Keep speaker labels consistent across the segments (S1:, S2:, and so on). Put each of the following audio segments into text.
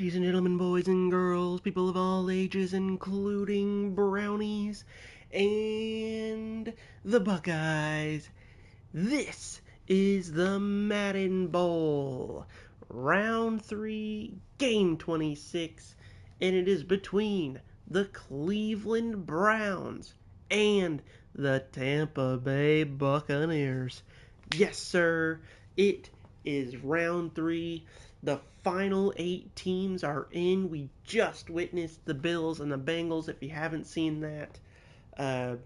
S1: Ladies and gentlemen, boys and girls, people of all ages, including brownies and the Buckeyes, this is the Madden Bowl, Round 3, Game 26, and it is between the Cleveland Browns and the Tampa Bay Buccaneers. Yes, sir, it is Round 3. The final 8 teams are in. We just witnessed the Bills and the Bengals. If you haven't seen that,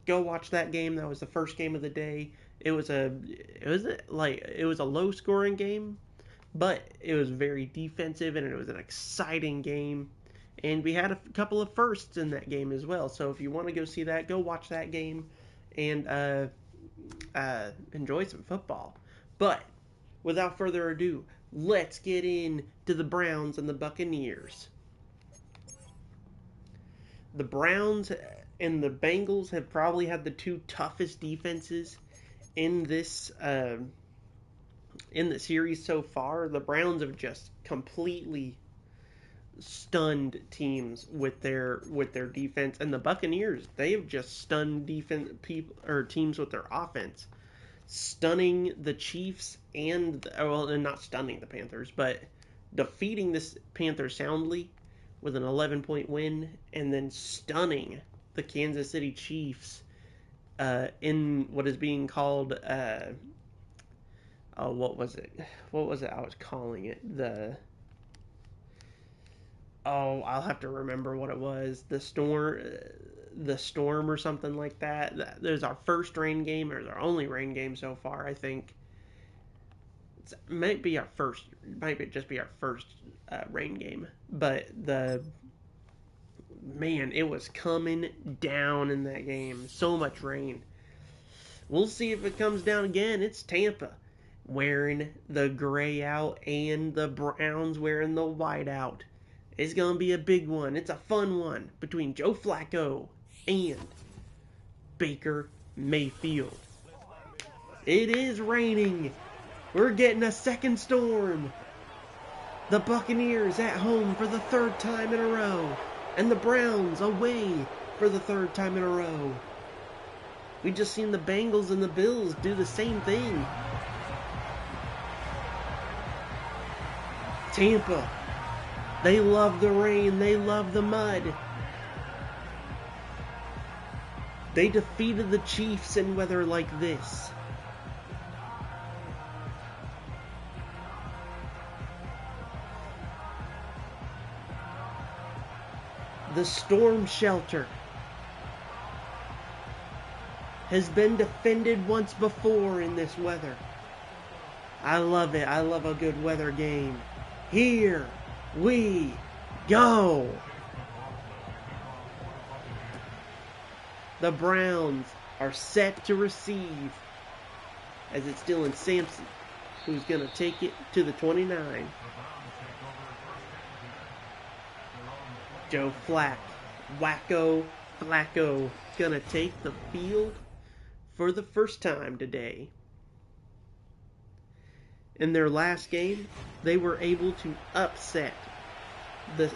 S1: go watch that game. That was the first game of the day. It was a low scoring game, but it was very defensive and it was an exciting game. And we had a couple of firsts in that game as well. So if you want to go see that, go watch that game and enjoy some football. But without further ado, let's get into the Browns and the Buccaneers. The Browns and the Bengals have probably had the two toughest defenses in this in the series so far. The Browns have just completely stunned teams with their defense, and the Buccaneers, they have just stunned teams with their offense, stunning the Chiefs and not stunning the Panthers, but defeating this Panthers soundly with an 11-point win, and then stunning the Kansas City Chiefs in what is being called what was it I was calling it, I'll have to remember what it was, the storm or something like that. There's our first rain game, or our only rain game so far, I think. It might just be our first rain game, but it was coming down in that game. So much rain. We'll see if it comes down again. It's Tampa wearing the gray out and the Browns wearing the white out. It's going to be a big one. It's a fun one between Joe Flacco and Baker Mayfield. It is raining. We're getting a second storm. The Buccaneers at home for the third time in a row, and the Browns away for the third time in a row. We just seen the Bengals and the Bills do the same thing. Tampa, they love the rain, they love the mud. They defeated the Chiefs in weather like this. The storm shelter has been defended once before in this weather. I love it. I love a good weather game. Here we go. The Browns are set to receive, as it's Dylan Sampson, who's going to take it to the 29. Joe Flacco gonna take the field for the first time today. In their last game, they were able to upset the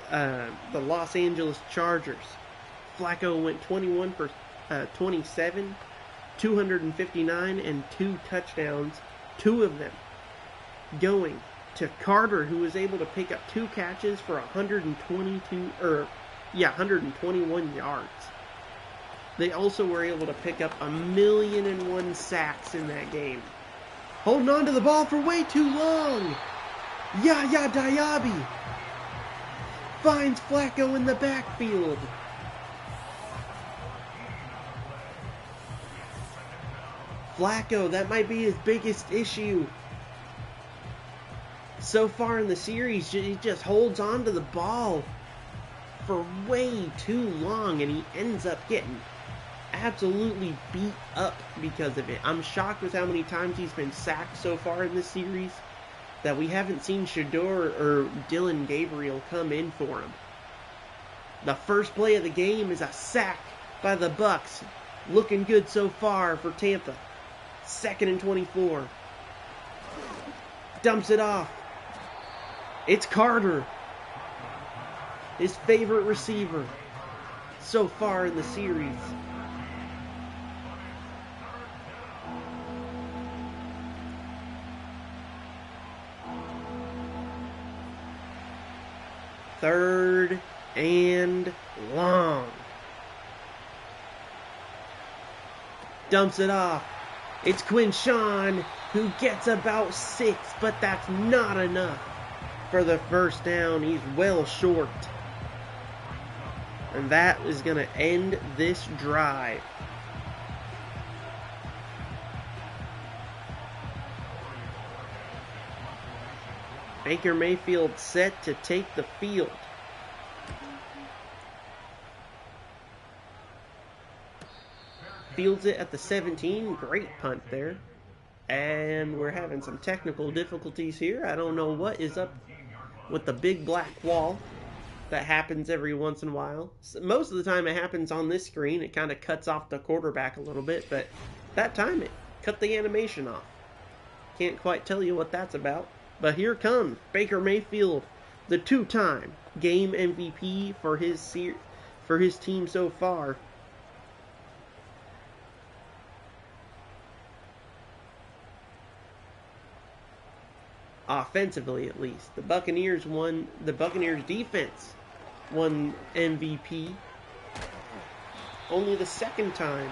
S1: Los Angeles Chargers. Flacco went 21 for 27, 259, and 2 touchdowns, 2 of them going to Carter, who was able to pick up 2 catches for 121 yards. They also were able to pick up 1,000,001 sacks in that game. Holding on to the ball for way too long. Yaya Diaby finds Flacco in the backfield. Flacco, that might be his biggest issue so far in the series. He just holds on to the ball for way too long, and he ends up getting absolutely beat up because of it. I'm shocked with how many times he's been sacked so far in this series that we haven't seen Shador or Dylan Gabriel come in for him. The first play of the game is a sack by the Bucs. Looking good so far for Tampa. 2nd and 24. Dumps it off. It's Carter. his favorite receiver so far in the series. Third and long. Dumps it off. It's Quinshawn who gets about 6, but that's not enough for the first down. He's well short. And that is going to end this drive. Baker Mayfield set to take the field. Fields it at the 17. Great punt there. And we're having some technical difficulties here. I don't know what is up with the big black wall. That happens every once in a while. Most of the time it happens on this screen. It kind of cuts off the quarterback a little bit. But that time it cut the animation off. Can't quite tell you what that's about. But here comes Baker Mayfield, the 2-time game MVP for his team so far. Offensively, at least, the Buccaneers defense won MVP. Only the second time.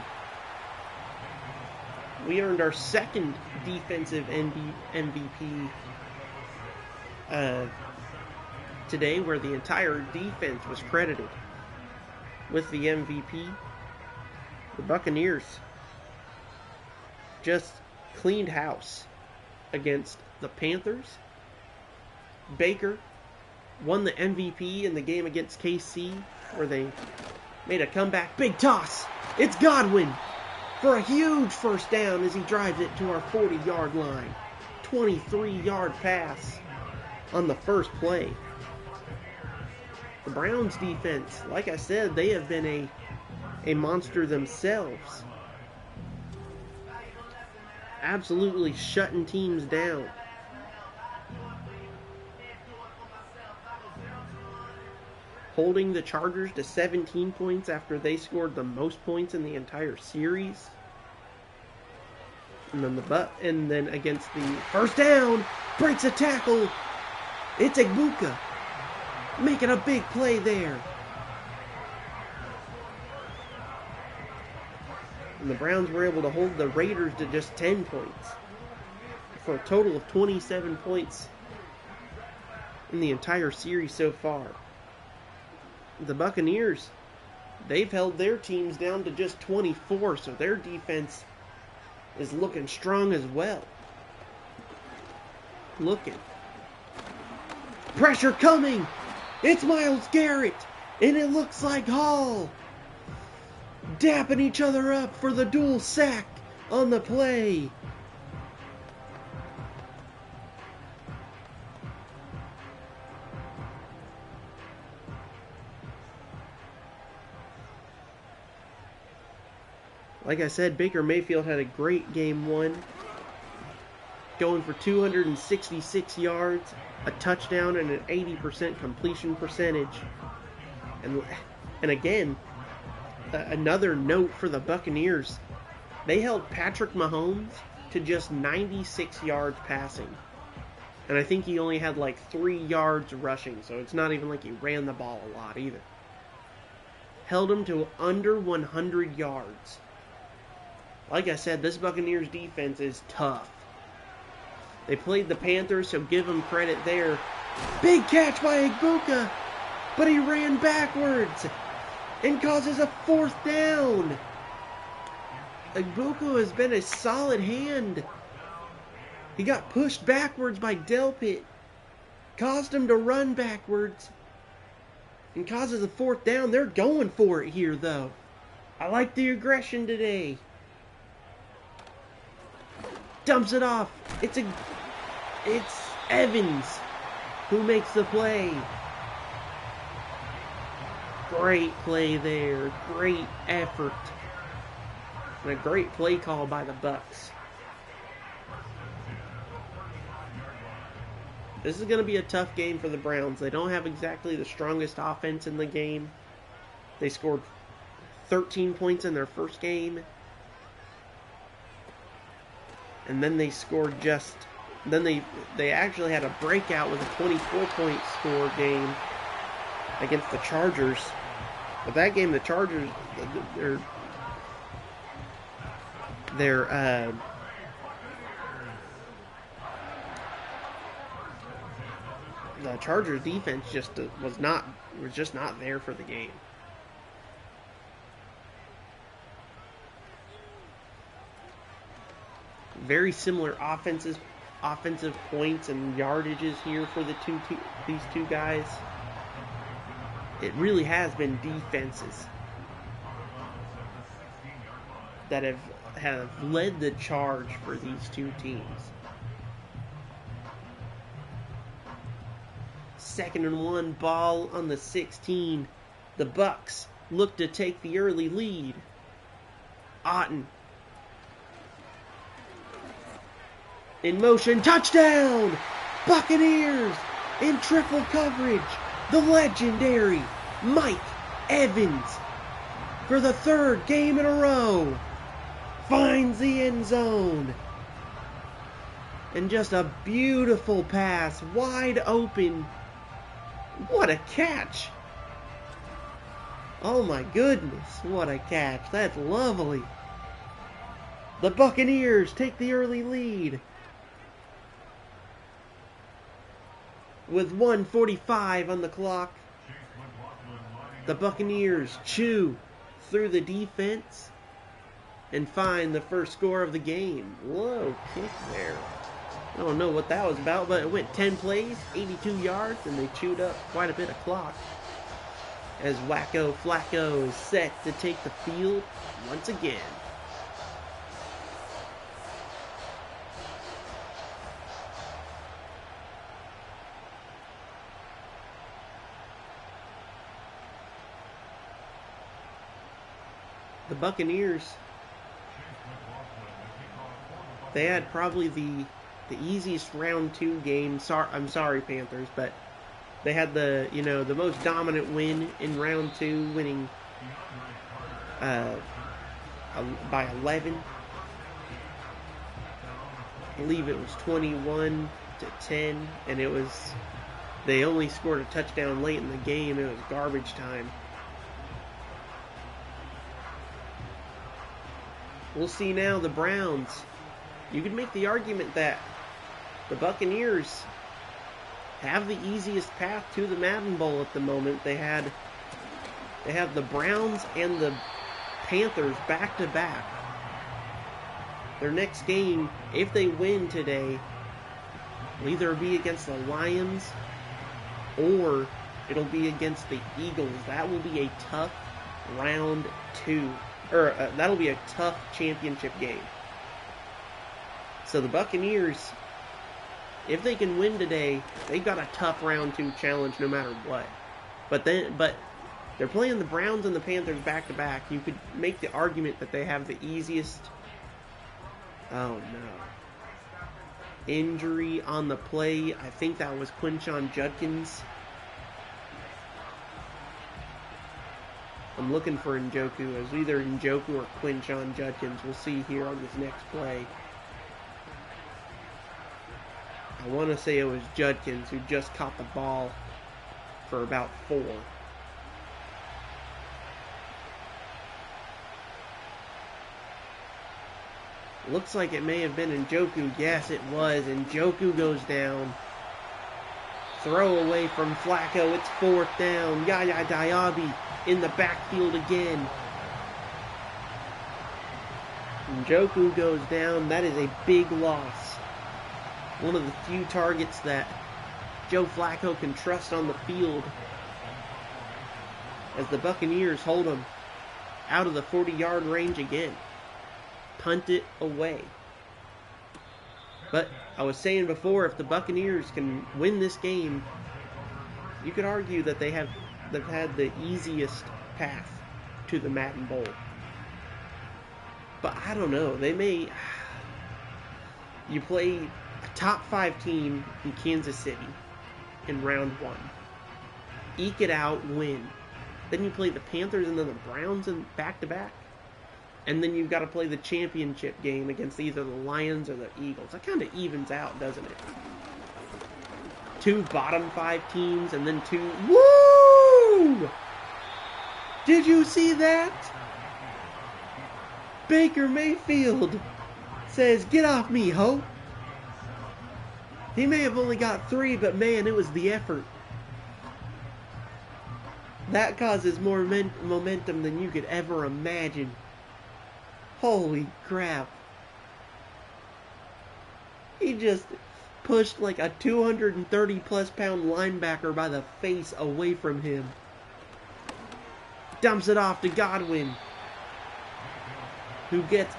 S1: We earned our second defensive MVP today, where the entire defense was credited with the MVP. The Buccaneers just cleaned house against the Panthers. Baker won the MVP in the game against KC, where they made a comeback. Big toss. It's Godwin for a huge first down as he drives it to our 40-yard line. 23-yard pass on the first play. The Browns defense, like I said, they have been a monster themselves. Absolutely shutting teams down. Holding the Chargers to 17 points after they scored the most points in the entire series. And then against the first down, breaks a tackle. It's Igbuka making a big play there. And the Browns were able to hold the Raiders to just 10 points for a total of 27 points in the entire series so far. The Buccaneers, they've held their teams down to just 24, so their defense is looking strong as well. Looking. Pressure coming! It's Myles Garrett! And it looks like Hall dapping each other up for the dual sack on the play. Like I said, Baker Mayfield had a great game one, going for 266 yards, a touchdown, and an 80% completion percentage. And again, another note for the Buccaneers, they held Patrick Mahomes to just 96 yards passing. And I think he only had like 3 yards rushing, so it's not even like he ran the ball a lot either. Held him to under 100 yards. Like I said, this Buccaneers defense is tough. They played the Panthers, so give them credit there. Big catch by Igbuka, but he ran backwards and causes a fourth down. Igbuka has been a solid hand. He got pushed backwards by Delpit, caused him to run backwards, and causes a fourth down. They're going for it here, though. I like the aggression today. Dumps it off. It's Evans who makes the play. Great play there. Great effort. And a great play call by the Bucs. This is going to be a tough game for the Browns. They don't have exactly the strongest offense in the game. They scored 13 points in their first game. And then they scored just... Then they actually had a breakout with a 24-point score game against the Chargers. But that game, the Chargers, the Chargers defense was just not there for the game. Very similar offensive points and yardages here for these two guys. It really has been defenses that have led the charge for these two teams. 2nd and 1, ball on the 16. The Bucs look to take the early lead. Otten in motion, touchdown! Buccaneers in triple coverage. The legendary Mike Evans, for the 3rd game in a row, finds the end zone. And just a beautiful pass, wide open. What a catch! Oh my goodness, what a catch. That's lovely. The Buccaneers take the early lead with 1:45 on the clock. The Buccaneers chew through the defense and find the first score of the game. Whoa, kick there. I don't know what that was about, but it went 10 plays, 82 yards, and they chewed up quite a bit of clock. As Flacco is set to take the field once again. The Buccaneers, they had probably the easiest round 2 game. I'm sorry, Panthers, but they had the most dominant win in round 2, winning by 11. I believe it was 21-10, and they only scored a touchdown late in the game. It was garbage time. We'll see now the Browns. You could make the argument that the Buccaneers have the easiest path to the Madden Bowl at the moment. They have the Browns and the Panthers back to back. Their next game, if they win today, will either be against the Lions or it'll be against the Eagles. That will be a tough round 2. That'll be a tough championship game. So the Buccaneers, if they can win today, they've got a tough round 2 challenge no matter what. But they're playing the Browns and the Panthers back to back. You could make the argument that they have the easiest. Oh no. Injury on the play. I think that was Quinshon Judkins. I'm looking for Njoku. It was either Njoku or Quinshon Judkins. We'll see here on this next play. I want to say it was Judkins who just caught the ball for about 4. Looks like it may have been Njoku. Yes, it was. Njoku goes down. Throw away from Flacco. It's 4th down. Yaya Diaby in the backfield again. Njoku goes down. That is a big loss. One of the few targets that Joe Flacco can trust on the field, as the Buccaneers hold him out of the 40-yard range again. Punt it away. But I was saying before, if the Buccaneers can win this game, you could argue that they've had the easiest path to the Madden Bowl. But I don't know. You play a top 5 team in Kansas City in round 1. Eke it out, win. Then you play the Panthers and then the Browns in back-to-back. And then you've got to play the championship game against either the Lions or the Eagles. That kind of evens out, doesn't it? 2 bottom 5 teams and then 2... Woo! Did you see that? Baker Mayfield says, "Get off me, ho." He may have only got 3, but man, it was the effort. That causes more momentum than you could ever imagine. Holy crap. He just pushed like a 230 plus pound linebacker by the face away from him. Dumps it off to Godwin, who gets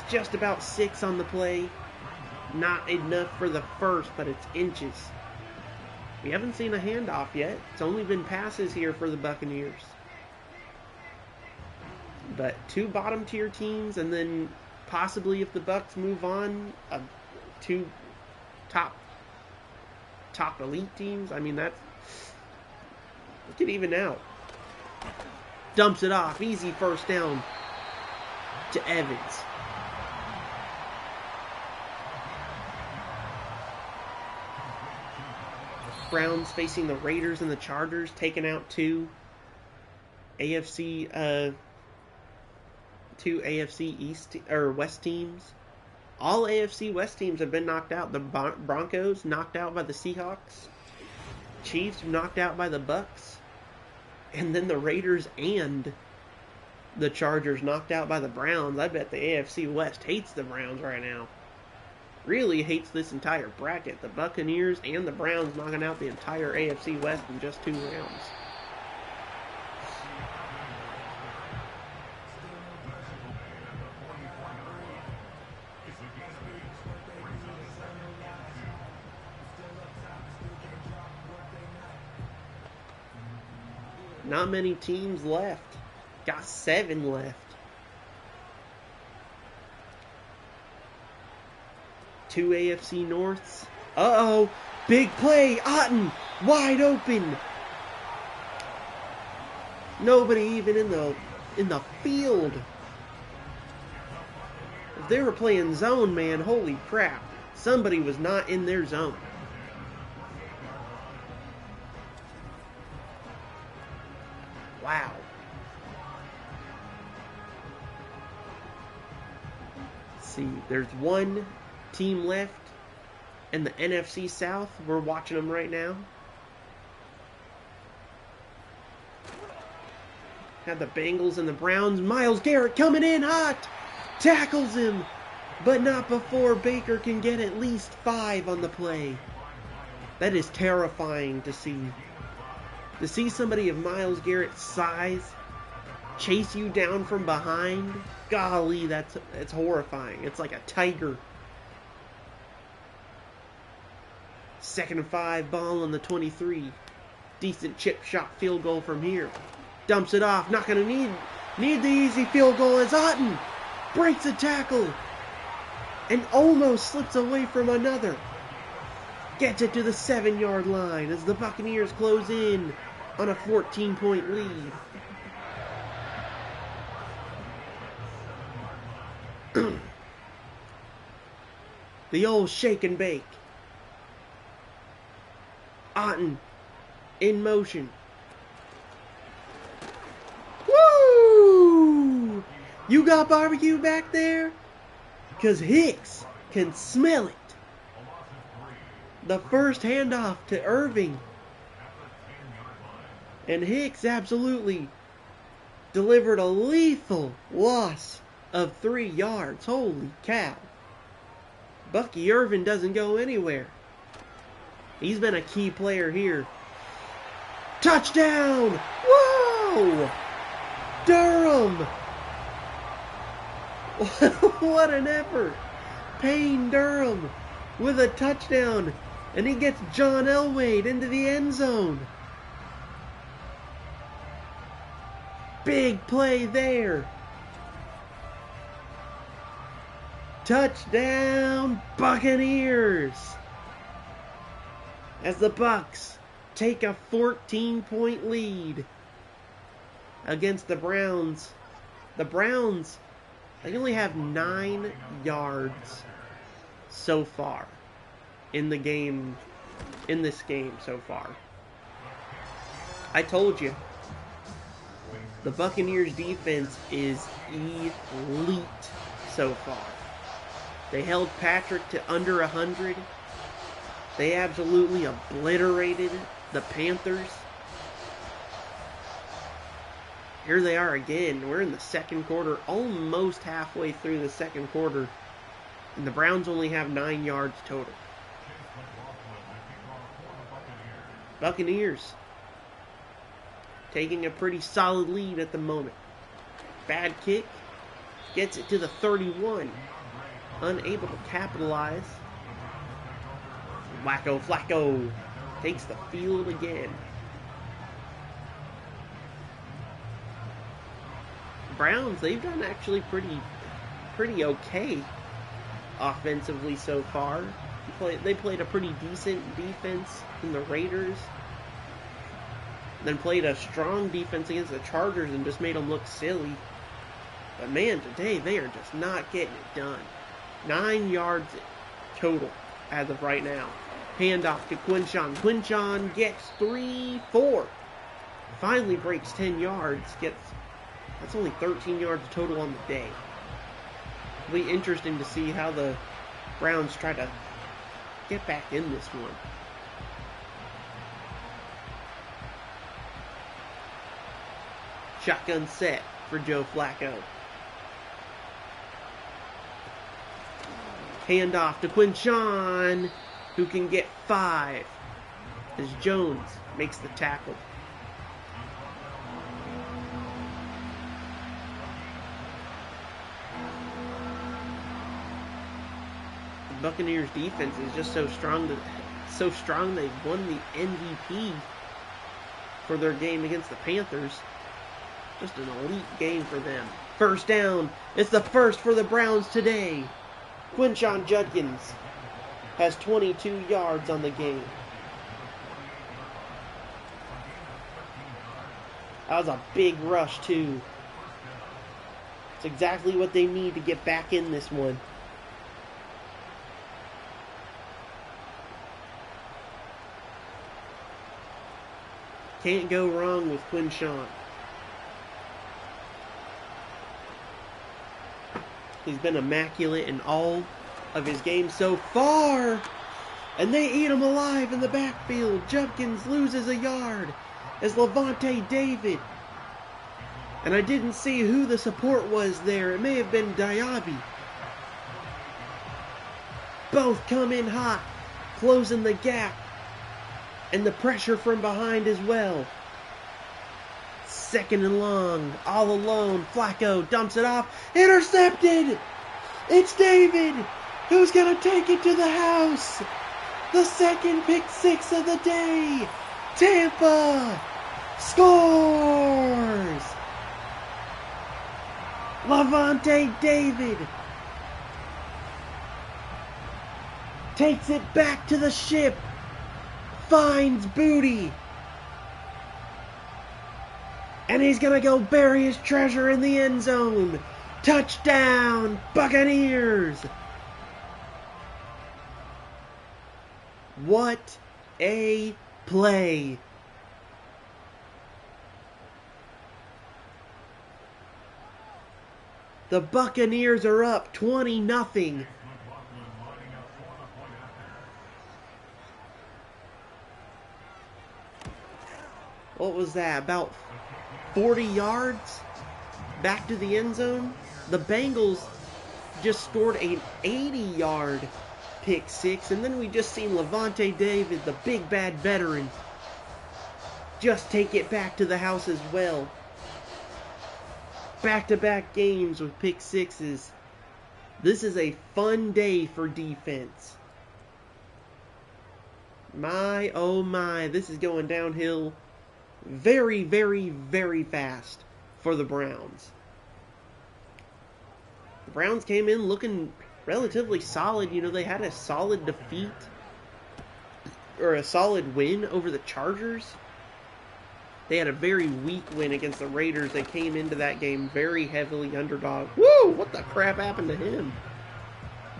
S1: just about 6 on the play. Not enough for the first, but it's inches. We haven't seen a handoff yet. It's only been passes here for the Buccaneers. But 2 bottom tier teams, and then possibly if the Bucs move on, 2 top elite teams. I mean, look at even out. Dumps it off. Easy first down to Evans. Browns facing the Raiders and the Chargers, taking out 2 AFC East or West teams. All AFC West teams have been knocked out. The Broncos knocked out by the Seahawks. Chiefs knocked out by the Bucs. And then the Raiders and the Chargers knocked out by the Browns. I bet the AFC West hates the Browns right now. Really hates this entire bracket. The Buccaneers and the Browns knocking out the entire AFC West in just 2 rounds. Not many teams left. Got 7 left. 2 AFC Norths. Uh-oh. Big play. Otten. Wide open. Nobody even in the field. If they were playing zone, man, holy crap. Somebody was not in their zone. Wow. Let's see, there's 1 team left in the NFC South. We're watching them right now. Have the Bengals and the Browns. Myles Garrett coming in hot. Tackles him. But not before Baker can get at least 5 on the play. That is terrifying to see. To see somebody of Myles Garrett's size chase you down from behind. Golly, that's horrifying. It's like a tiger. 2nd and 5, ball on the 23. Decent chip shot field goal from here. Dumps it off. Not going to need the easy field goal as Otten breaks a tackle and almost slips away from another. Gets it to the 7-yard line as the Buccaneers close in on a 14-point lead. The old shake and bake. Otten in motion. Woo! You got barbecue back there? Because Hicks can smell it. The first handoff to Irving. And Hicks absolutely delivered a lethal loss of 3 yards. Holy cow. Bucky Irvin doesn't go anywhere. He's been a key player here. Touchdown! Whoa! Durham! What an effort. Payne Durham with a touchdown. And he gets John Elway into the end zone. Big play there. Touchdown, Buccaneers! As the Bucs take a 14-point lead against the Browns. The Browns, they only have 9 yards so far in this game so far. I told you, the Buccaneers defense is elite so far. They held Patrick to under 100. They absolutely obliterated the Panthers. Here they are again. We're in the second quarter, almost halfway through the second quarter, and the Browns only have 9 yards total. Buccaneers taking a pretty solid lead at the moment. Bad kick, gets it to the 31. Unable to capitalize. Flacco takes the field again. Browns, they've done actually pretty okay offensively so far. They played a pretty decent defense in the Raiders. Then played a strong defense against the Chargers and just made them look silly. But man, today they are just not getting it done. 9 yards total as of right now. Handoff to Quinshon. Quinshon gets 3-4. Finally breaks 10 yards. That's only 13 yards total on the day. It'll be interesting to see how the Browns try to get back in this one. Shotgun set for Joe Flacco. Handoff to Quinshon, who can get 5 as Jones makes the tackle. The Buccaneers defense is just so strong they've won the MVP for their game against the Panthers. Just an elite game for them. First down. It's the first for the Browns today. Quinshon Judkins has 22 yards on the game. That was a big rush, too. It's exactly what they need to get back in this one. Can't go wrong with Quinshon. He's been immaculate in all of his games so far. And they eat him alive in the backfield. Judkins loses a yard as Levante David. And I didn't see who the support was there. It may have been Diaby. Both come in hot, closing the gap. And the pressure from behind as well. Second and long, all alone. Flacco dumps it off. Intercepted! It's David, who's going to take it to the house. The second pick six of the day. Tampa scores! Levante David takes it back to the ship. Finds Booty. And he's going to go bury his treasure in the end zone. Touchdown, Buccaneers. What a play. The Buccaneers are up 20-0. What was that? About 40 yards back to the end zone. The Bengals just scored an 80-yard pick six, and then we just seen Levante David, the big bad veteran, just take it back to the house as well. Back-to-back games with pick sixes. This is a fun day for defense. My, oh my, this is going downhill very, very, very fast for the Browns. The Browns came in looking relatively solid. You know, they had a solid defeat or a solid win over the Chargers. They had a very weak win against the Raiders. They came into that game very heavily underdog. Woo! What the crap happened to him?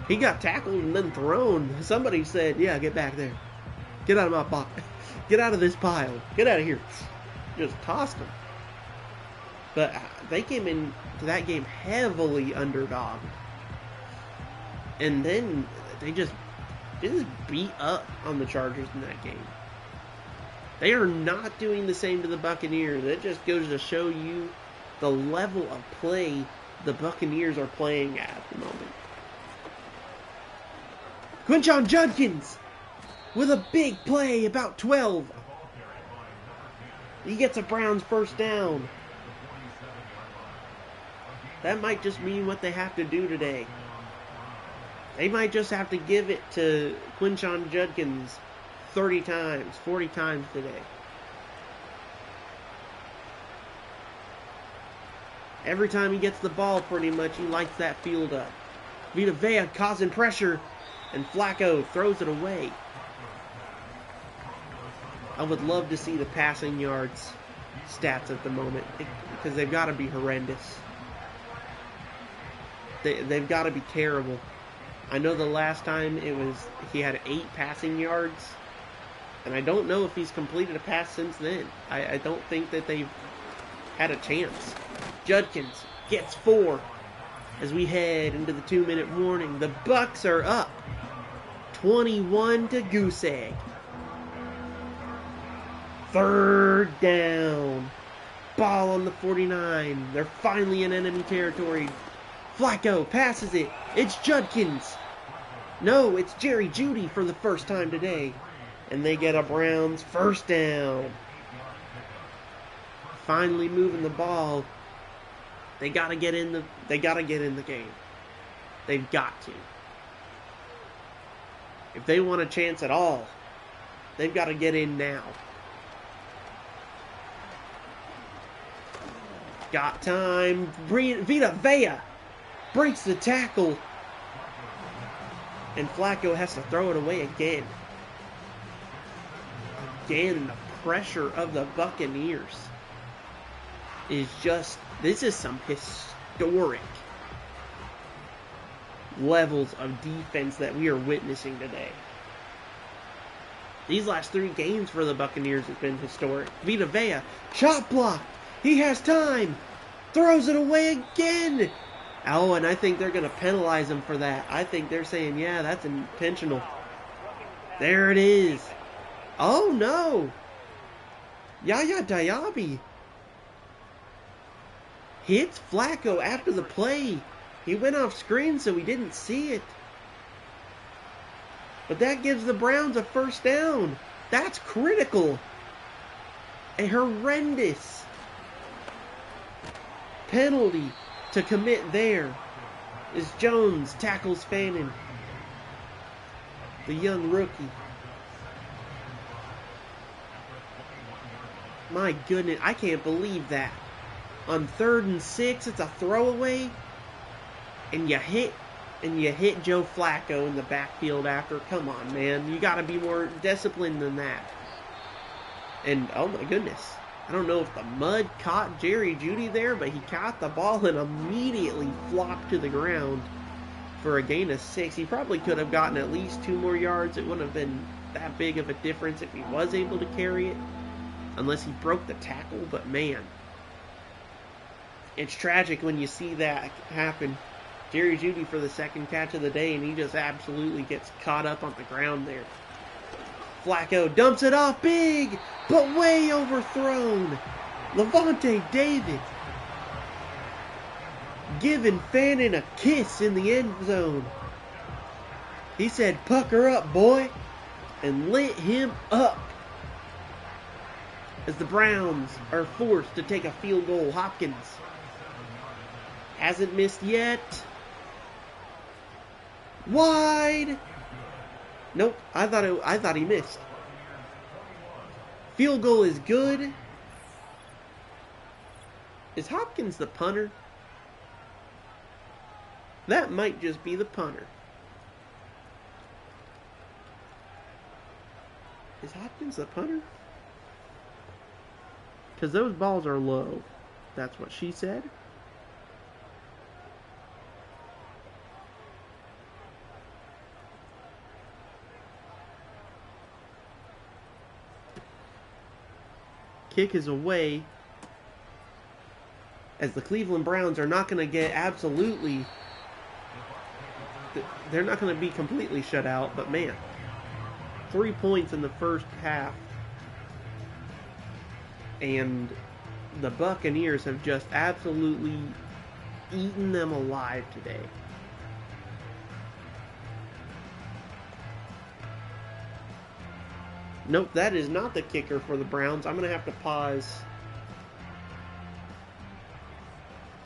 S1: He got tackled and then thrown. Somebody said, yeah, get back there. Get out of my box. Get out of this pile. Get out of here. Just tossed him. But they came into that game heavily underdog. And then they just beat up on the Chargers in that game. They are not doing the same to the Buccaneers. That just goes to show you the level of play the Buccaneers are playing at the moment. Quinshon Judkins with a big play, about 12. He gets a Browns first down. That might just mean what they have to do today. They might just have to give it to Quinshon Judkins 30 times, 40 times today. Every time he gets the ball, pretty much, he lights that field up. Vita Vea causing pressure, and Flacco throws it away. I would love to see the passing yards stats at the moment, because they've got to be horrendous. They've got to be terrible. I know the last time he had 8 passing yards, and I don't know if he's completed a pass since then. I don't think that they've had a chance. Judkins gets 4 as we head into the 2-minute warning. The Bucs are up 21 to goose egg. 3rd down. Ball on the 49. They're finally in enemy territory. Flacco passes it. It's Judkins. No, it's Jerry Jeudy for the first time today. And they get a Browns first down. Finally moving the ball. They gotta get in the game. They've got to. If they want a chance at all, they've got to get in now. Got time. Vita Vea breaks the tackle. And Flacco has to throw it away again. Again, the pressure of the Buccaneers is just, this is some historic levels of defense that we are witnessing today. These last 3 games for the Buccaneers have been historic. Vita Vea, shot blocked. He has time. Throws it away again. Oh, and I think they're going to penalize him for that. I think they're saying, yeah, that's intentional. There it is. Oh, no. Yaya Diaby hits Flacco after the play. He went off screen, so he didn't see it. But that gives the Browns a first down. That's critical. A horrendous penalty to commit there as Jones tackles Fannin, the young rookie. My goodness, I can't believe that. On 3rd and 6, it's a throwaway, and you hit Joe Flacco in the backfield after. Come on, man. You got to be more disciplined than that. And, oh my goodness, I don't know if the mud caught Jerry Jeudy there, but he caught the ball and immediately flopped to the ground for a gain of 6. He probably could have gotten at least 2 more yards. It wouldn't have been that big of a difference if he was able to carry it, unless he broke the tackle. But man, it's tragic when you see that happen. Jerry Jeudy for the 2nd catch of the day, and he just absolutely gets caught up on the ground there. Flacco dumps it off big, but way overthrown. Levante David giving Fannin a kiss in the end zone. He said, "Pucker up, boy," and lit him up as the Browns are forced to take a field goal. Hopkins hasn't missed yet. Wide. Nope, I thought he missed. Field goal is good. Is Hopkins the punter? That might just be the punter. Is Hopkins the punter? Because those balls are low. That's what she said. Kick is away. As the Cleveland Browns are not going to get absolutely... They're not going to be completely shut out, but man, 3 points in the first half. And the Buccaneers have just absolutely eaten them alive today. Nope, that is not the kicker for the Browns. I'm going to have to pause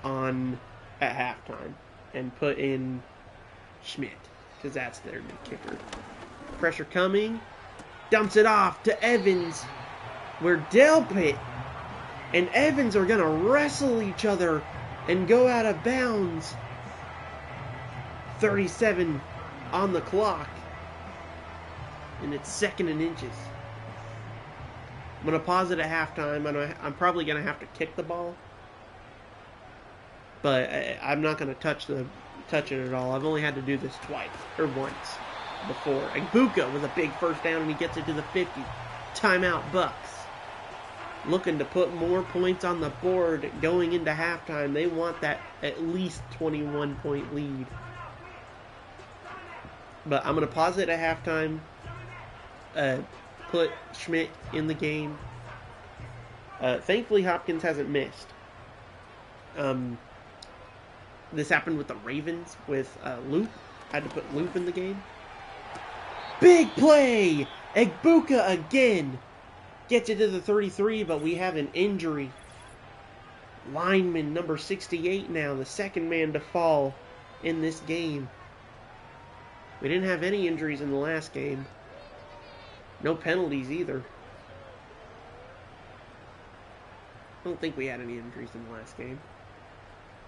S1: on at halftime and put in Schmidt, because that's their new kicker. Pressure coming. Dumps it off to Evans, where Delpit and Evans are going to wrestle each other and go out of bounds. 37 on the clock. And it's 2nd and inches. I'm going to pause it at halftime. I'm probably going to have to kick the ball. But I'm not going to touch it at all. I've only had to do this once before. Igbuka with a big first down, and he gets it to the 50. Timeout, Bucks. Looking to put more points on the board going into halftime. They want that at least 21-point lead. But I'm going to pause it at halftime. Put Schmidt in the game. Thankfully, Hopkins hasn't missed. This happened with the Ravens with Loop. Had to put Loop in the game. Big play! Igbuka again. Gets it to the 33, but we have an injury. Lineman number 68 now, the second man to fall in this game. We didn't have any injuries in the last game. No penalties either. I don't think we had any injuries in the last game.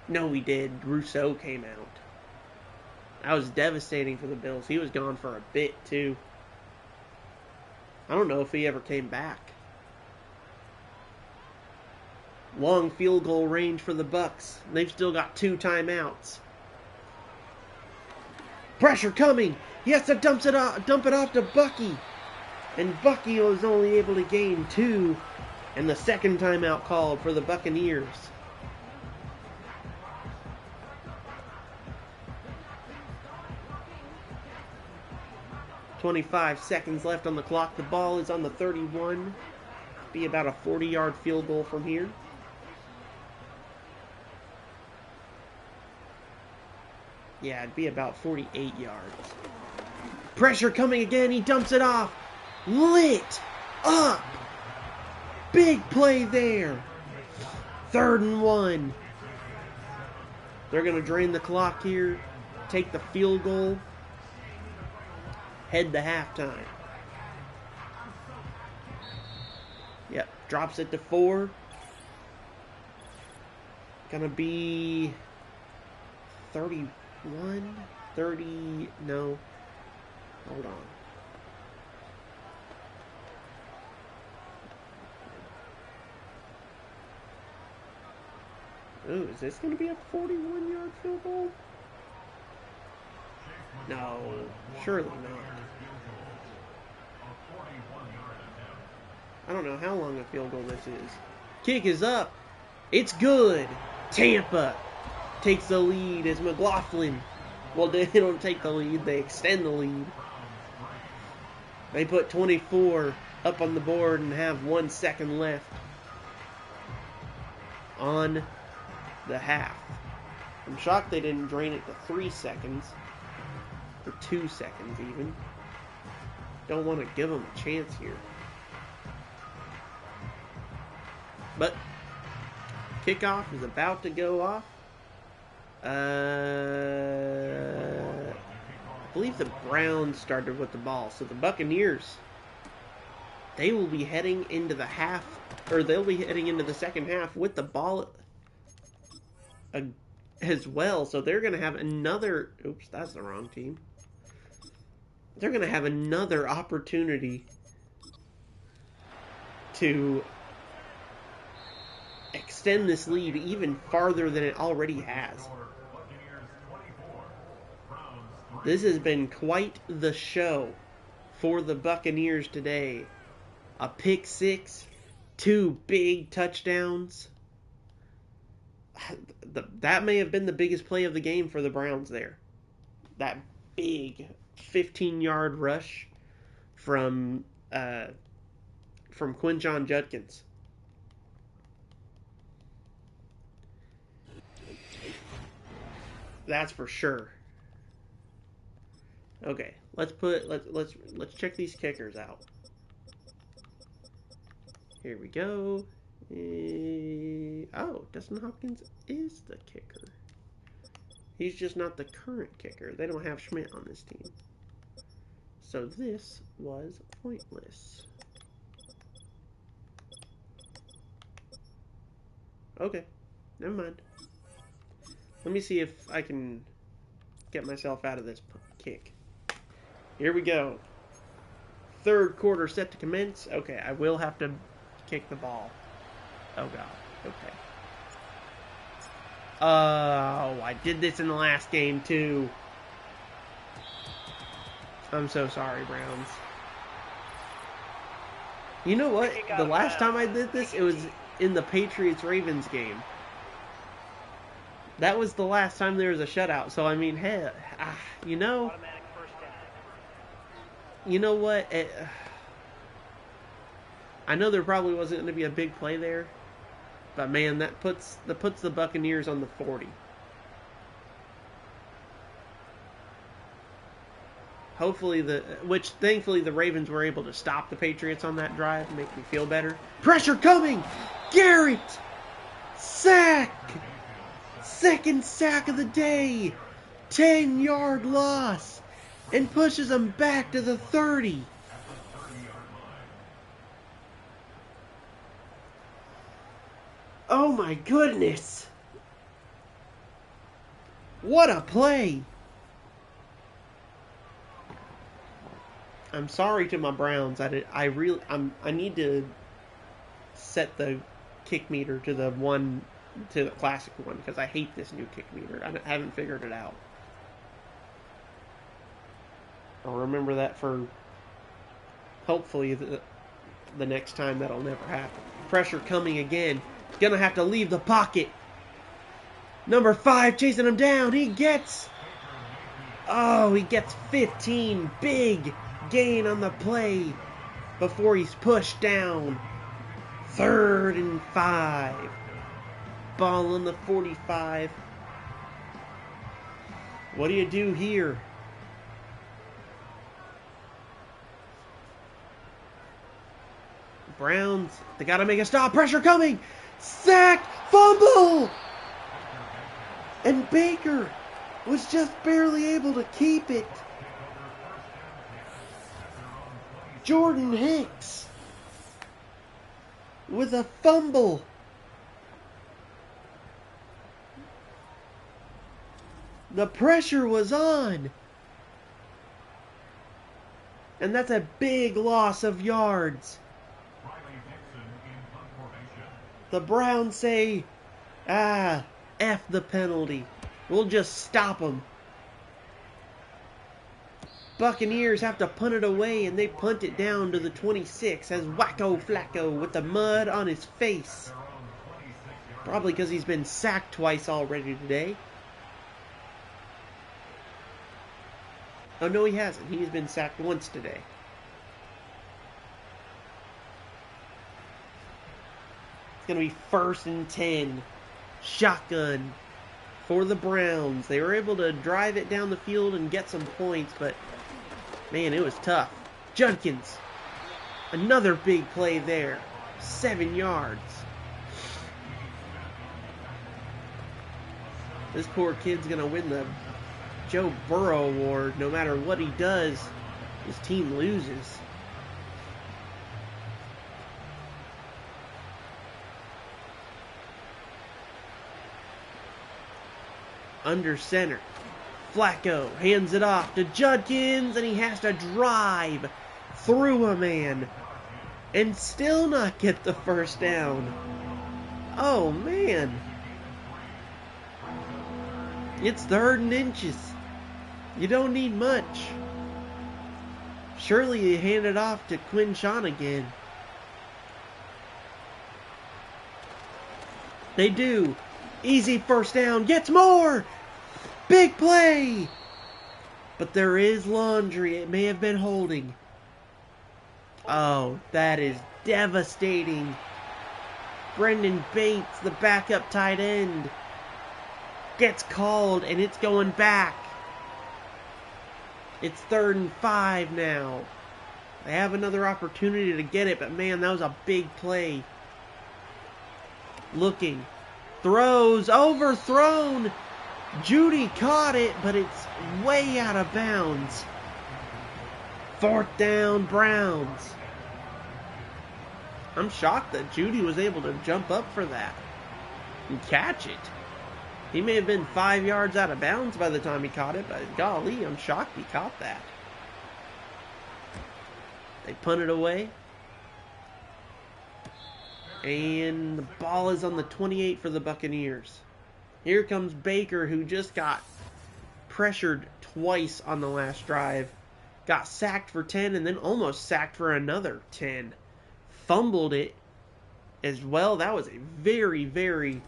S1: No, we did. Rousseau came out. That was devastating for the Bills. He was gone for a bit, too. I don't know if he ever came back. Long field goal range for the Bucks. They've still got 2 timeouts. Pressure coming. He has to dump it off to Bucky. And Bucky was only able to gain 2. And the second timeout called for the Buccaneers. .25 seconds left on the clock. The ball is on the 31. Be about a 40-yard field goal from here. Yeah, it'd be about 48 yards. Pressure coming again. He dumps it off. Lit up. Big play there. 3rd and 1. They're going to drain the clock here. Take the field goal. Head to halftime. Yep, drops it to 4. Gonna be 31, 30, no. Hold on. Ooh, is this gonna be a 41-yard field goal? No, surely not. I don't know how long a field goal this is. Kick is up. It's good. Tampa takes the lead as McLaughlin. Well, they don't take the lead. They extend the lead. They put 24 up on the board and have 1 second left on the half. I'm shocked they didn't drain it to 3 seconds. Or 2 seconds even. Don't want to give them a chance here. But kickoff is about to go off. I believe the Browns started with the ball. So the Buccaneers, they will be heading into the half, or they'll be heading into the second half with the ball as well. So they're going to have another, oops, that's the wrong team. They're going to have another opportunity to extend this lead even farther than it already has. This has been quite the show for the Buccaneers today. A pick six, 2 big touchdowns. That may have been the biggest play of the game for the Browns there. That big 15-yard rush from Quinshon Judkins. That's for sure. Okay, let's check these kickers out. Here we go. Oh, Dustin Hopkins is the kicker. He's just not the current kicker. They don't have Schmidt on this team. So this was pointless. Okay, never mind. Let me see if I can get myself out of this kick. Here we go. Third quarter set to commence. Okay, I will have to kick the ball. Oh, God. Okay. Oh, I did this in the last game, too. I'm so sorry, Browns. You know what? The last time I did this, it was in the Patriots-Ravens game. That was the last time there was a shutout. So, I mean, hey, you know what? I know there probably wasn't going to be a big play there. But, man, that puts the Buccaneers on the 40. Thankfully the Ravens were able to stop the Patriots on that drive and make me feel better. Pressure coming! Garrett! Sack! Second sack of the day! 10-yard loss! And pushes them back to the 30. Oh my goodness! What a play! I'm sorry to my Browns. I need to set the kick meter to the classic one because I hate this new kick meter. I haven't figured it out. I'll remember that for hopefully the next time that'll never happen. Pressure coming again. Gonna have to leave the pocket. Number 5 chasing him down. He gets 15. Big gain on the play before he's pushed down. 3rd and 5. Ball on the 45. What do you do here? Browns, they gotta make a stop. Pressure coming. Sack, fumble. And Baker was just barely able to keep it. Jordan Hicks with a fumble. The pressure was on. And that's a big loss of yards. The Browns say, F the penalty. We'll just stop them. Buccaneers have to punt it away, and they punt it down to the 26 as Wacko Flacco with the mud on his face. Probably because he's been sacked twice already today. Oh, no, he hasn't. He's been sacked once today. It's going to be 1st and 10. Shotgun for the Browns. They were able to drive it down the field and get some points, but, man, it was tough. Judkins. Another big play there. 7 yards. This poor kid's going to win the Joe Burrow Award. No matter what he does, his team loses. Under center. Flacco hands it off to Judkins, and he has to drive through a man and still not get the first down. Oh, man. It's 3rd and inches. You don't need much. Surely you hand it off to Quinshon again. They do. Easy first down. Gets more. Big play. But there is laundry. It may have been holding. Oh, that is devastating. Brendan Bates, the backup tight end, gets called, and it's going back. It's 3rd and 5 now. They have another opportunity to get it, but man, that was a big play. Looking. Throws. Overthrown. Judy caught it, but it's way out of bounds. 4th down, Browns. I'm shocked that Judy was able to jump up for that and catch it. He may have been 5 yards out of bounds by the time he caught it, but golly, I'm shocked he caught that. They punt it away. And the ball is on the 28 for the Buccaneers. Here comes Baker, who just got pressured twice on the last drive. Got sacked for 10 and then almost sacked for another 10. Fumbled it as well. That was a very, very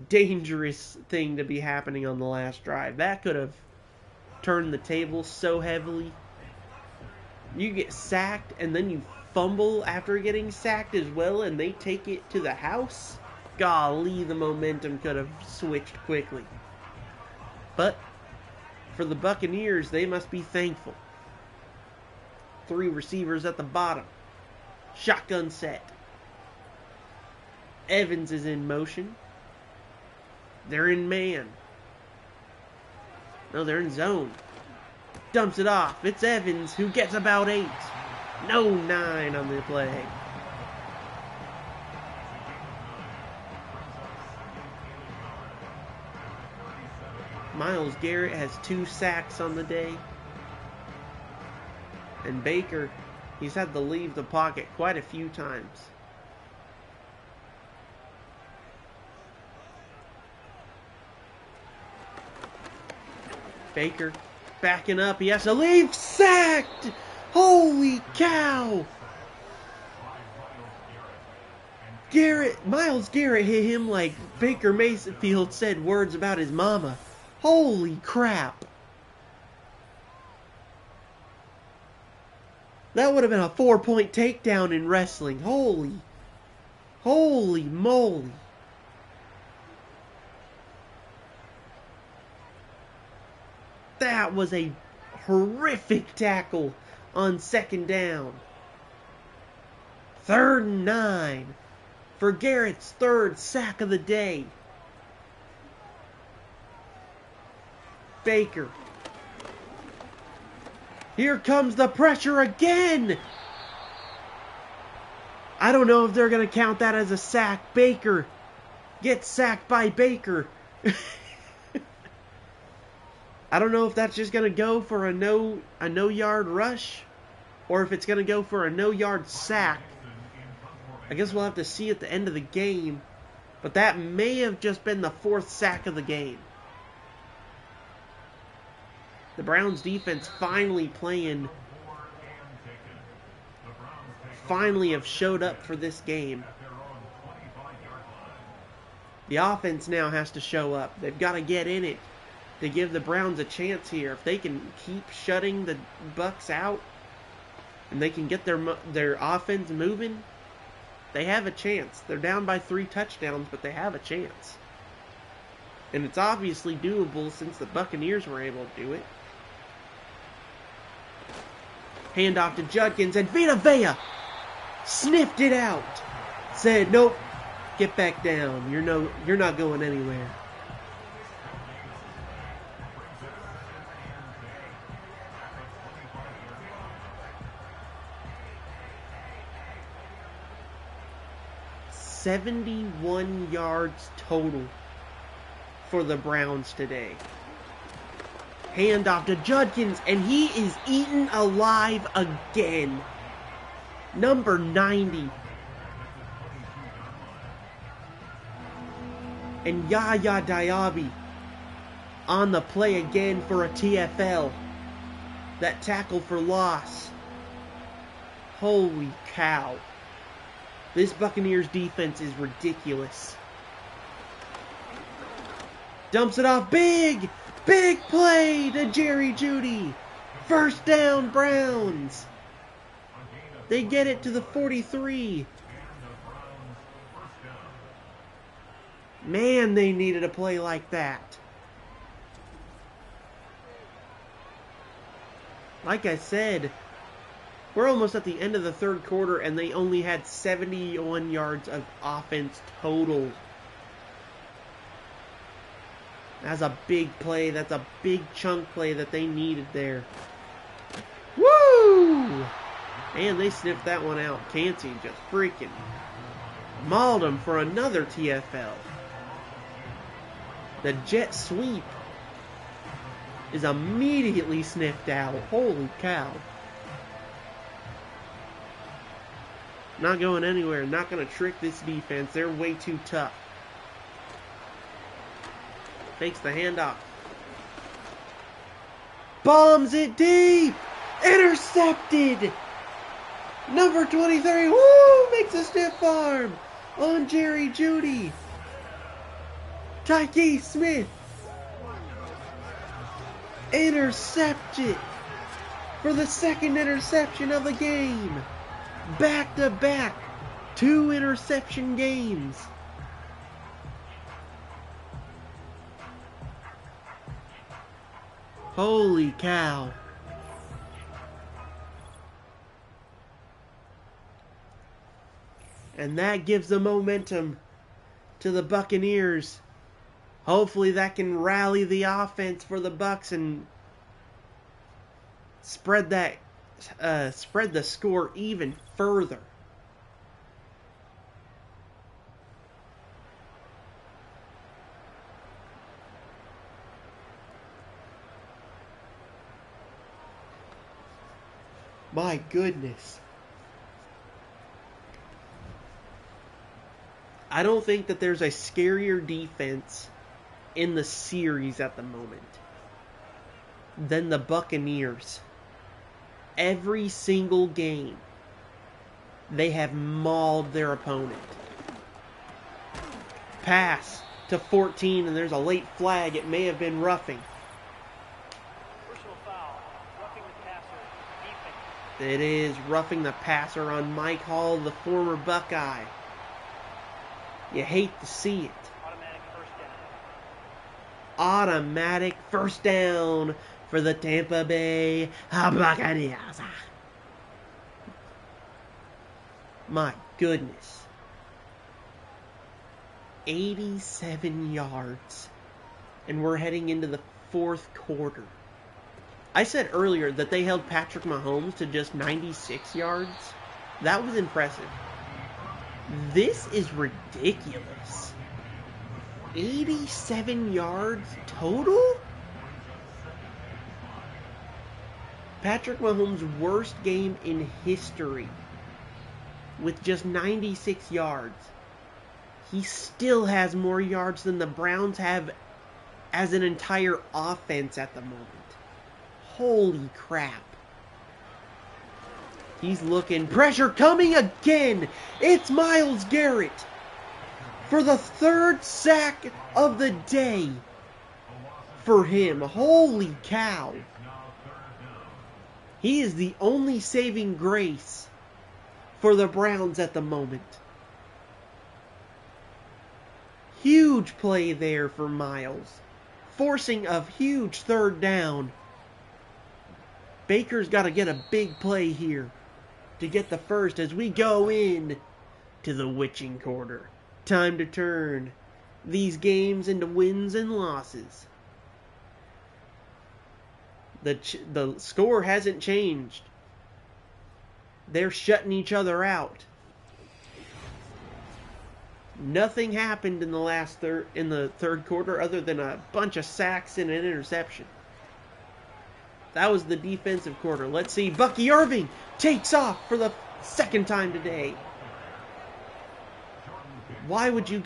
S1: dangerous thing to be happening on the last drive. That could have turned the table so heavily. You get sacked and then you fumble after getting sacked as well, and they take it to the house. Golly, the momentum could have switched quickly. But for the Buccaneers, they must be thankful. 3 receivers at the bottom. Shotgun set. Evans is in motion. They're in man. No, they're in zone. Dumps it off. It's Evans, who gets about 8. No 9 on the play. Myles Garrett has 2 sacks on the day. And Baker, he's had to leave the pocket quite a few times. Baker backing up. He has to leave. Sacked! Holy cow! Myles Garrett hit him like Baker Mayfield said words about his mama. Holy crap. That would have been a 4-point takedown in wrestling. Holy moly. That was a horrific tackle on 2nd down. 3rd and 9 for Garrett's 3rd sack of the day. Baker. Here comes the pressure again. I don't know if they're going to count that as a sack. Baker gets sacked by Baker. I don't know if that's just going to go for a no yard rush or if it's going to go for a no yard sack. I guess we'll have to see at the end of the game. But that may have just been the 4th sack of the game. The Browns defense finally have showed up for this game. The offense now has to show up. They've got to get in it to give the Browns a chance here. If they can keep shutting the Bucs out and they can get their offense moving, they have a chance. They're down by 3 touchdowns, but they have a chance. And it's obviously doable since the Buccaneers were able to do it. Handoff to Judkins, and Vita Vea sniffed it out. Said, nope, get back down. You're not going anywhere. $71 yards total for the Browns today. Handoff to Judkins, and he is eaten alive again. Number 90. And Yaya Diaby on the play again for a TFL. That tackle for loss. Holy cow. This Buccaneers defense is ridiculous. Dumps it off. Big play to Jerry Jeudy. First down, Browns. They get it to the 43. Man, they needed a play like that. Like I said, we're almost at the end of the third quarter, and they only had 71 yards of offense total. That's a big play. That's a big chunk play that they needed there. Woo! And they sniffed that one out. Cansey just freaking mauled him for another TFL. The jet sweep is immediately sniffed out. Holy cow. Not going anywhere. Not going to trick this defense. They're way too tough. Fakes the handoff. Bombs it deep. Intercepted. Number 23. Woo! Makes a stiff arm on Jerry Jeudy. Tyke Smith. Intercepted for the second interception of the game. Back-to-back 2 interception games. Holy cow. And that gives the momentum to the Buccaneers. Hopefully that can rally the offense for the Bucs and spread the score even further. My goodness. I don't think that there's a scarier defense in the series at the moment than the Buccaneers. Every single game, they have mauled their opponent. Pass to 14, and there's a late flag. It may have been roughing.
S2: Personal foul, roughing the passer, defense.
S1: It is roughing the passer on Mike Hall, the former Buckeye. You hate to see it. Automatic first down for the Tampa Bay Buccaneers. My goodness. 87 yards. And we're heading into the fourth quarter. I said earlier that they held Patrick Mahomes to just 96 yards. That was impressive. This is ridiculous. 87 yards total? Patrick Mahomes' worst game in history with just 96 yards. He still has more yards than the Browns have as an entire offense at the moment. Holy crap. He's looking. Pressure coming again. It's Myles Garrett for the third sack of the day for him. Holy cow. He is the only saving grace for the Browns at the moment. Huge play there for Myles, forcing a huge third down. Baker's got to get a big play here to get the first as we go in to the witching quarter. Time to turn these games into wins and losses. The score hasn't changed. They're shutting each other out. Nothing happened in the third quarter other than a bunch of sacks and an interception. That was the defensive quarter. Let's see. Bucky Irving takes off for the Second time today. Why would you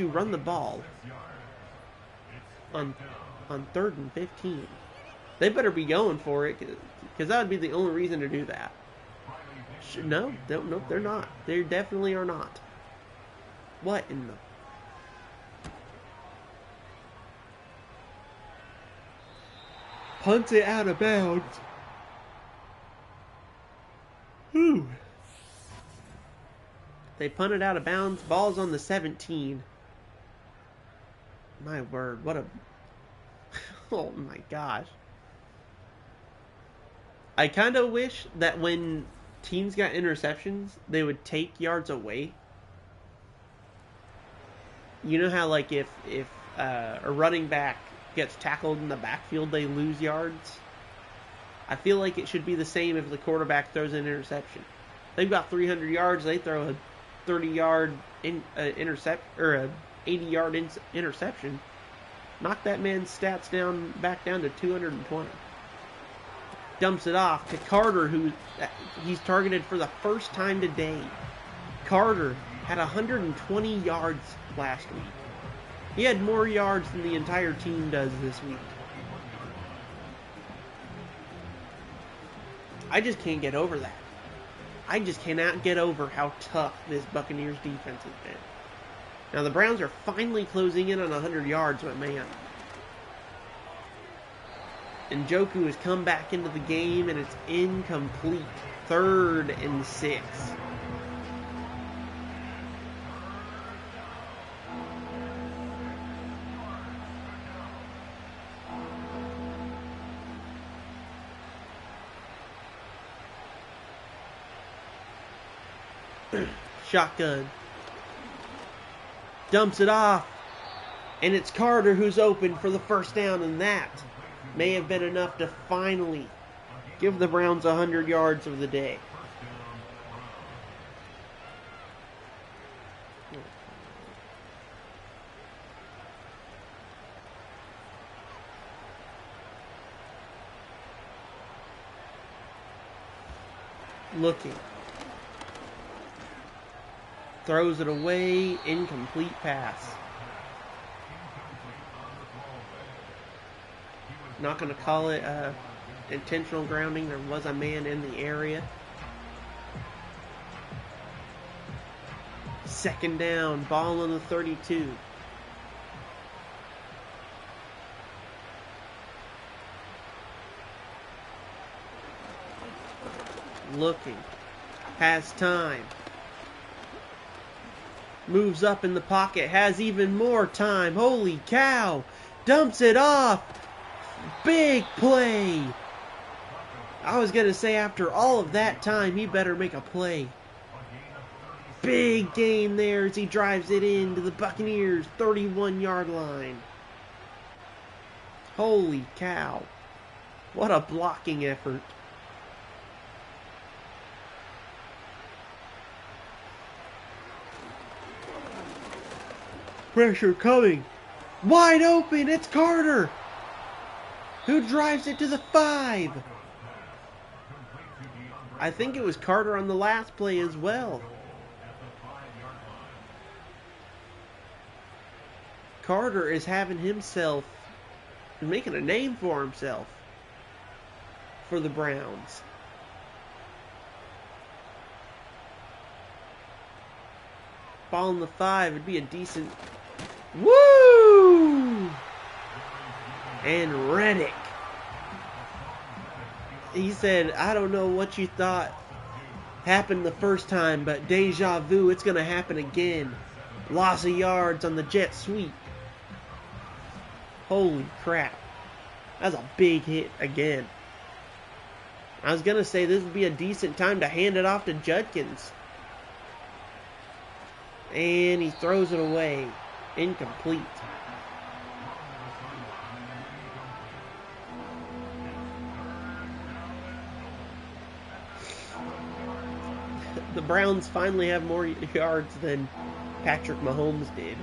S1: run the ball on 3rd and 15? They better be going for it, because that would be the only reason to do that. No, they're not. They definitely are not. What in the... Punts it out of bounds. Whew. They punted out of bounds. Ball's on the 17. My word, what a... Oh my gosh. I kind of wish that when teams got interceptions, they would take yards away. You know how, like, if a running back gets tackled in the backfield, they lose yards? I feel like it should be the same if the quarterback throws an interception. They've got 300 yards, they throw a 30-yard intercept, or a 80-yard interception. Knock that man's stats back down to 220. Dumps it off to Carter, who he's targeted for the first time today. Carter had 120 yards last week. He had more yards than the entire team does this week. I just can't get over that. I just cannot get over how tough this Buccaneers defense has been. Now the Browns are finally closing in on 100 yards, but man. Njoku has come back into the game, and it's incomplete. 3rd and 6. Shotgun. Dumps it off. And it's Carter who's open for the first down, and that may have been enough to finally give the Browns 100 yards of the day. Looking. Throws it away. Incomplete pass. Not going to call it intentional grounding. There was a man in the area. 2nd down. Ball on the 32. Looking. Has time. Moves up in the pocket. Has even more time. Holy cow. Dumps it off. Big play. I was going to say after all of that time, he better make a play. Big gain there as he drives it into the Buccaneers' 31-yard line. Holy cow. What a blocking effort. Pressure coming. Wide open. It's Carter, who drives it to the 5. I think it was Carter on the last play as well. Carter is having himself, making a name for himself for the Browns. Ball in the 5 would be a decent... Woo! And Reddick. He said, I don't know what you thought happened the first time, but deja vu, it's going to happen again. Loss of yards on the jet sweep. Holy crap. That's a big hit again. I was going to say this would be a decent time to hand it off to Judkins. And he throws it away. Incomplete. The Browns finally have more yards than Patrick Mahomes did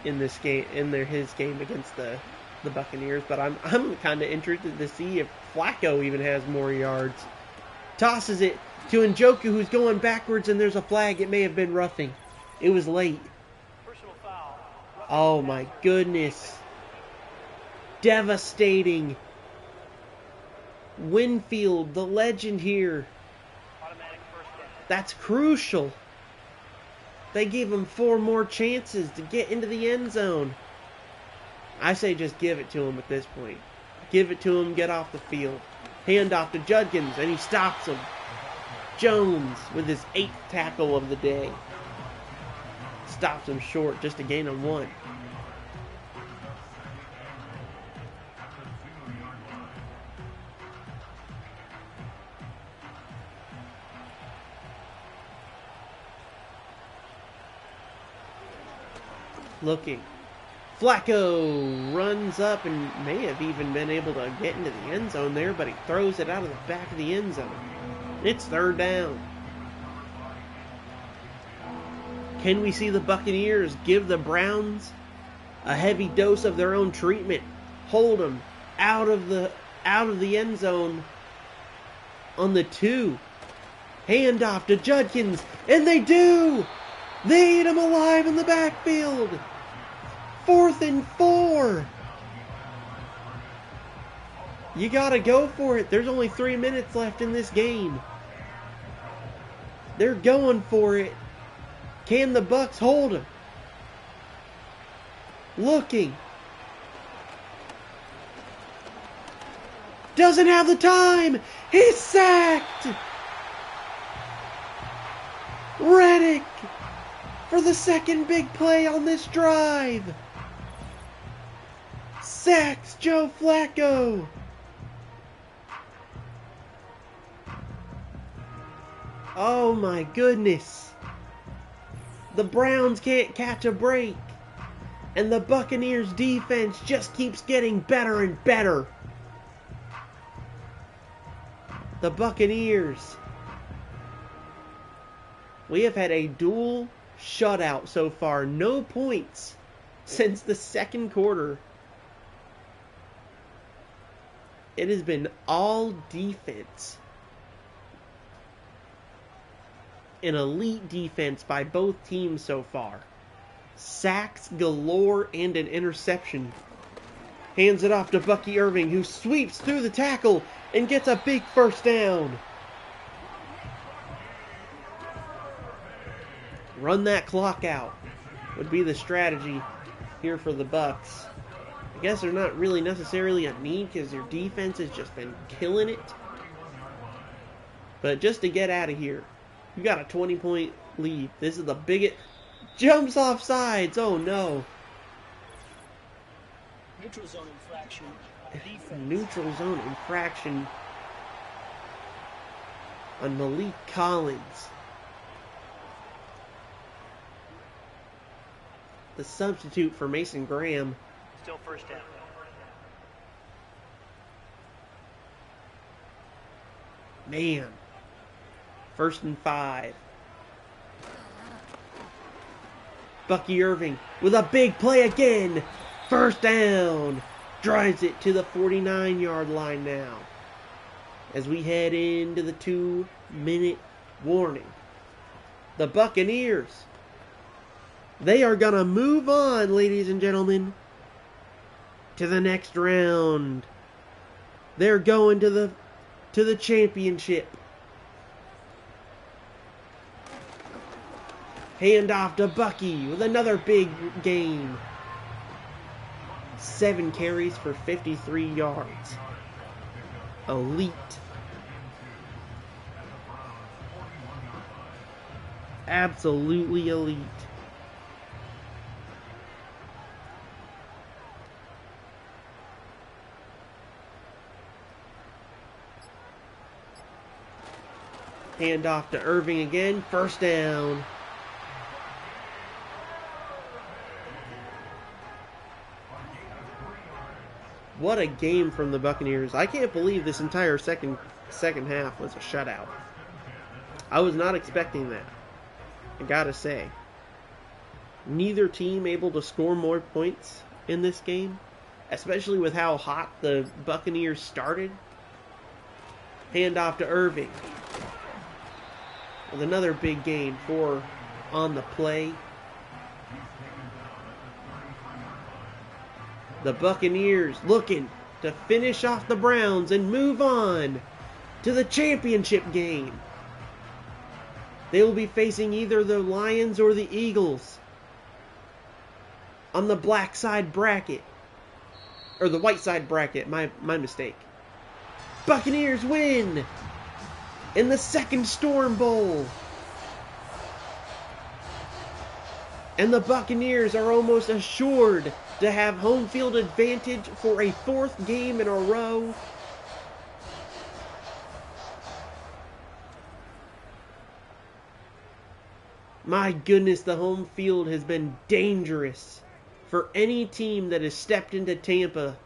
S1: in this game, his game against the Buccaneers. But I'm kind of interested to see if Flacco even has more yards. Tosses it to Njoku, who's going backwards, and there's a flag. It may have been roughing. It was late.
S2: Personal foul.
S1: Oh my goodness. Devastating. Winfield, the legend here.
S2: Automatic first down.
S1: That's crucial. They gave him 4 more chances to get into the end zone. I say just give it to him at this point. Give it to him, get off the field. Hand off to Judkins, and he stops him. Jones with his 8th tackle of the day. Stops him short, just a gain of 1. Looking. Flacco runs up and may have even been able to get into the end zone there, but he throws it out of the back of the end zone. It's 3rd down. Can we see the Buccaneers give the Browns a heavy dose of their own treatment? Hold them out of the end zone on the 2. Hand off to Judkins, and they do! They eat him alive in the backfield. 4th and 4. You gotta go for it. There's only 3 minutes left in this game. They're going for it. Can the Bucs hold him? Looking. Doesn't have the time. He's sacked. Reddick for the 2nd big play on this drive. Sacks Joe Flacco. Oh my goodness. The Browns can't catch a break. And the Buccaneers defense just keeps getting better and better. The Buccaneers. We have had a dual shutout so far. No points since the 2nd quarter. It has been all defense. An elite defense by both teams so far. Sacks galore and an interception. Hands it off to Bucky Irving, who sweeps through the tackle and gets a big 1st down. Run that clock out would be the strategy here for the Bucs. I guess they're not really necessarily a need because their defense has just been killing it. But just to get out of here, you got a 20-point lead. This is the biggest. Jumps off sides. Oh no.
S2: Neutral zone infraction. Defense.
S1: Neutral zone infraction on Malik Collins. The substitute for Mason Graham.
S2: Still 1st down.
S1: Man. 1st and 5. Bucky Irving with a big play again. 1st down. Drives it to the 49-yard line now. As we head into the 2-minute warning. The Buccaneers. They are going to move on, ladies and gentlemen, to the next round. They're going to the championship. Hand off to Bucky with another big gain. 7 carries for 53 yards. Elite. Absolutely elite. Hand off to Irving again. 1st down. What a game from the Buccaneers. I can't believe this entire second half was a shutout. I was not expecting that. I gotta say. Neither team able to score more points in this game, especially with how hot the Buccaneers started. Hand off to Irving. with another big gain, 4 on the play. The Buccaneers looking to finish off the Browns and move on to the championship game. They will be facing either the Lions or the Eagles on the black side bracket. Or the white side bracket, my mistake. Buccaneers win in the second Storm Bowl. And the Buccaneers are almost assured to have home field advantage for a 4th game in a row. My goodness, the home field has been dangerous for any team that has stepped into Tampa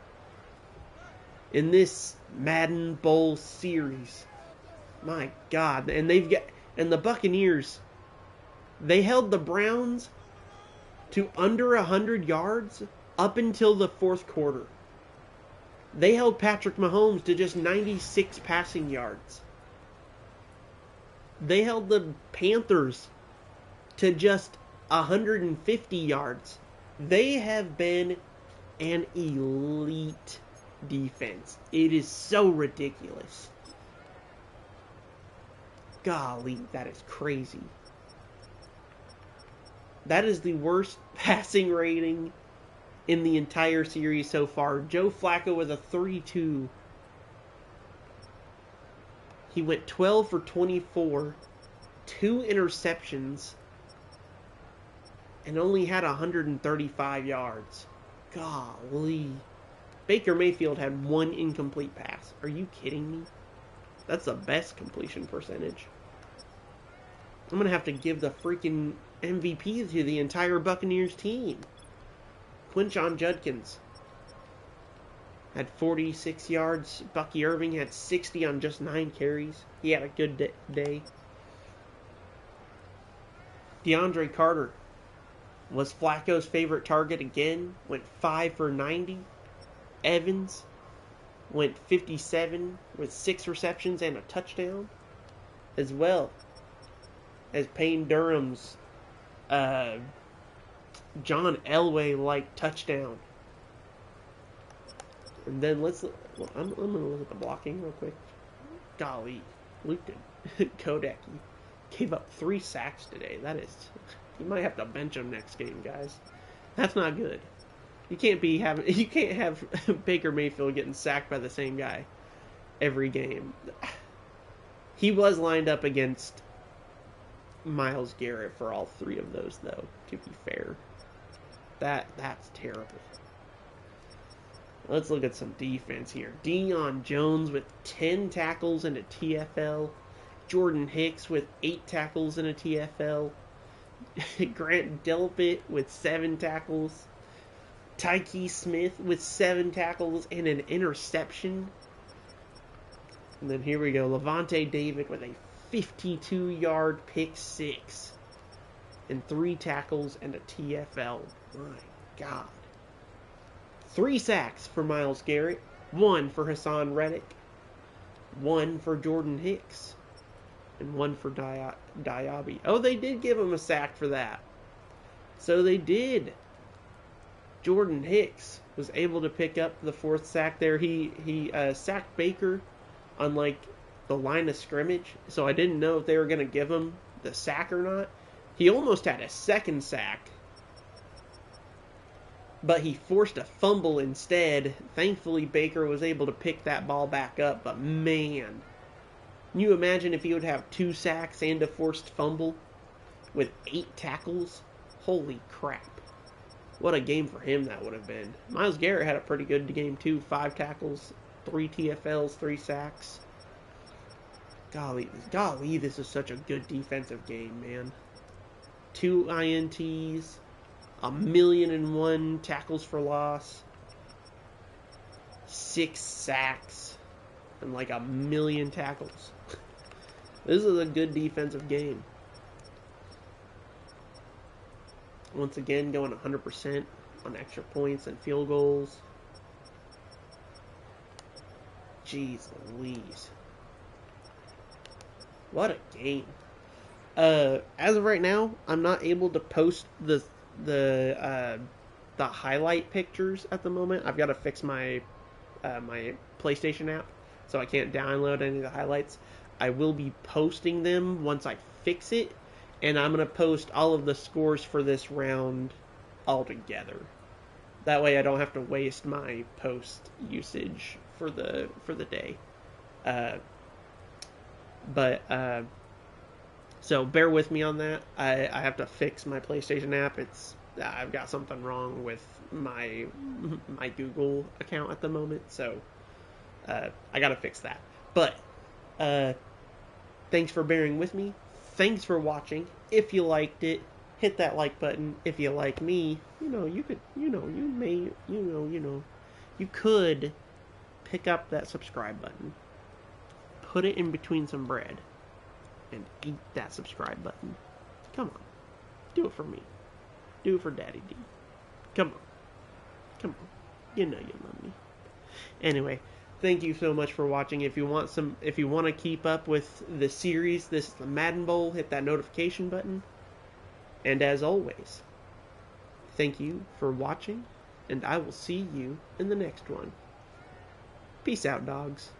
S1: in this Madden Bowl series. My God, and the Buccaneers, they held the Browns to under 100 yards up until the 4th quarter. They held Patrick Mahomes to just 96 passing yards. They held the Panthers to just 150 yards. They have been an elite defense. It is so ridiculous. Golly, that is crazy. That is the worst passing rating in the entire series so far. Joe Flacco with a 32. He went 12 for 24, 2 interceptions, and only had 135 yards. Golly. Baker Mayfield had 1 incomplete pass. Are you kidding me? That's the best completion percentage. I'm going to have to give the freaking MVP to the entire Buccaneers team. Quinshon Judkins had 46 yards. Bucky Irving had 60 on just 9 carries. He had a good day. DeAndre Carter was Flacco's favorite target again. Went 5 for 90. Evans went 57 with 6 receptions and a touchdown, as well as Payne Durham's John Elway-like touchdown. And then I'm going to look at the blocking real quick. Golly, Luke Kodecki gave up 3 sacks today. That is, you might have to bench him next game, guys. That's not good. You can't have Baker Mayfield getting sacked by the same guy every game. He was lined up against Myles Garrett for all 3 of those, though, to be fair. That's terrible. Let's look at some defense here. Deion Jones with 10 tackles and a TFL. Jordan Hicks with 8 tackles and a TFL. Grant Delpit with 7 tackles. Tyke Smith with 7 tackles and an interception. And then here we go. Levante David with a 52-yard pick 6. And 3 tackles and a TFL. My God. 3 sacks for Myles Garrett. 1 for Hassan Reddick. 1 for Jordan Hicks. And 1 for Diaby. Oh, they did give him a sack for that. So they did. Jordan Hicks was able to pick up the 4th sack there. He sacked Baker on the line of scrimmage, so I didn't know if they were going to give him the sack or not. He almost had a 2nd sack, but he forced a fumble instead. Thankfully, Baker was able to pick that ball back up, but man, can you imagine if he would have 2 sacks and a forced fumble with 8 tackles? Holy crap. What a game for him that would have been. Myles Garrett had a pretty good game too. 5 tackles, 3 TFLs, 3 sacks. Golly, this is such a good defensive game, man. 2 INTs, 1,000,001 tackles for loss, 6 sacks, and 1,000,000 tackles. This is a good defensive game. Once again, going 100% on extra points and field goals. Jeez Louise. What a game. As of right now, I'm not able to post the the highlight pictures at the moment. I've got to fix my PlayStation app, so I can't download any of the highlights. I will be posting them once I fix it, and I'm gonna post all of the scores for this round all together. That way, I don't have to waste my post usage for the day. Uh, but so bear with me on that. I have to fix my PlayStation app. I've got something wrong with my Google account at the moment, so I gotta fix that. But uh, thanks for bearing with me. Thanks for watching. If you liked it, hit that like button. If you like me, you could, you may, you could pick up that subscribe button, put it in between some bread, and eat that subscribe button. Come on, do it for me. Do it for Daddy D. Come on, come on. You know you love me. Anyway, thank you so much for watching. If you want to keep up with the series, this is the Madden Bowl. Hit that notification button. And as always, thank you for watching, and I will see you in the next one. Peace out, dogs.